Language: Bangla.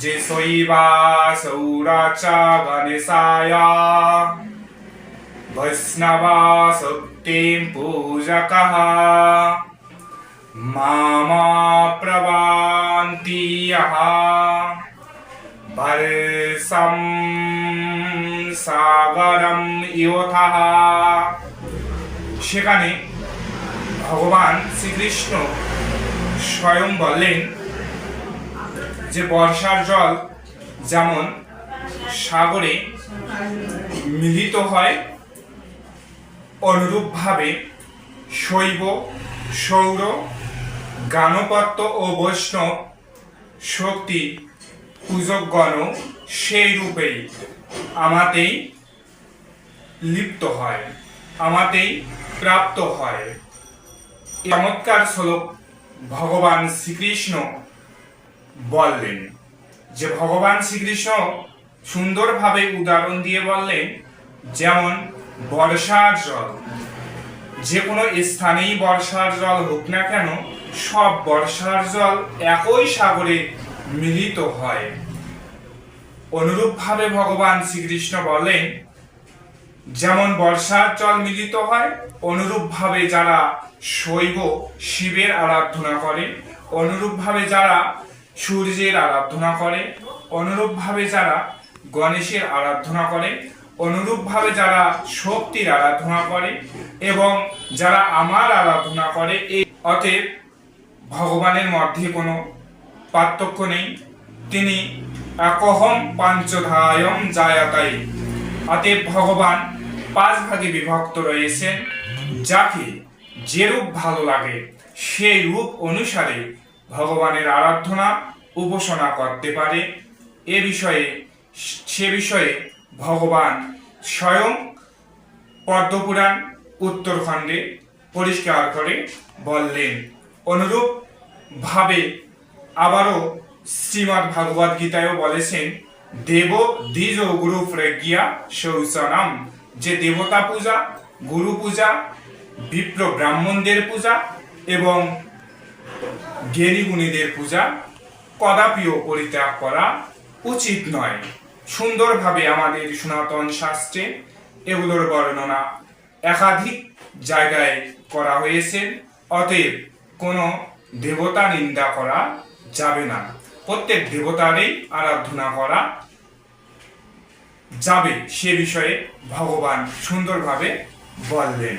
যে শৈবা সৌরাচা গণেশায় বৈষ্ণবা শক্তিম পূজকঃ মামা প্রবান্তি ইয়ঃ বর্ষম সাগরম ইয়থঃ। সেখানে ভগবান শ্রীকৃষ্ণ স্বয়ং বললেন যে বর্ষার জল যেমন সাগরে মিলিত হয়, অনুরূপভাবে শৈব সৌর গাণপত্য ও বৈষ্ণব শক্তি পূজকগণ সেই রূপেই আমাতেই লিপ্ত হয়, আমাতেই প্রাপ্ত হয়। চমৎকার শ্লোক ভগবান শ্রীকৃষ্ণ বললেন, যে ভগবান শ্রীকৃষ্ণ সুন্দরভাবে উদাহরণ দিয়ে বললেন, যেমন বর্ষার জল, যে কোনো স্থানেই বর্ষার জল হোক না কেন, সব বর্ষার জল একই সাগরে মিলিত হয়। অনুরূপভাবে ভগবান শ্রীকৃষ্ণ বলেন, যেমন বর্ষার জল মিলিত হয়, অনুরূপভাবে যারা শৈব শিবের আরাধনা করে, অনুরূপভাবে যারা সূর্যের আরাধনা করে, অনুরূপভাবে যারা গণেশের আরাধনা করে, অনুরূপভাবে যারা শক্তির আরাধনা করে এবং যারা আমার আরাধনা করে, এই অতএব ভগবানের মধ্যে কোনো পার্থক্য নেই। তিনি একহম পাঞ্চধায়ম জায়াতাই। অতএব ভগবান 5 ভাগে বিভক্ত রয়েছেন। যাকে যে রূপ ভালো লাগে সেই রূপ অনুসারে ভগবানের আরাধনা উপাসনা করতে পারে। সে বিষয়ে ভগবান স্বয়ং পদ্মপুরাণ উত্তরখণ্ডে পরিষ্কার করে বললেন। অনুরূপ ভাবে আবারও শ্রীমদ্ ভাগবত গীতায়ও বলেছেন, দেব দ্বিজ গুরু প্রজ্ঞা শৌচনম, যে দেবতা পূজা, গুরু পূজা, বিপ্র ব্রাহ্মণদের পূজা এবং জ্ঞানী গুণীদের পূজা কদাপিও পরিত্যাগ করা উচিত নয়। সুন্দরভাবে আমাদের সনাতন শাস্ত্রে এগুলোর বর্ণনা একাধিক জায়গায় করা হয়েছে। অতএব কোনো দেবতা নিন্দা করা যাবে না, প্রত্যেক দেবতারই আরাধনা করা যাবে, সে বিষয়ে ভগবান সুন্দরভাবে বললেন।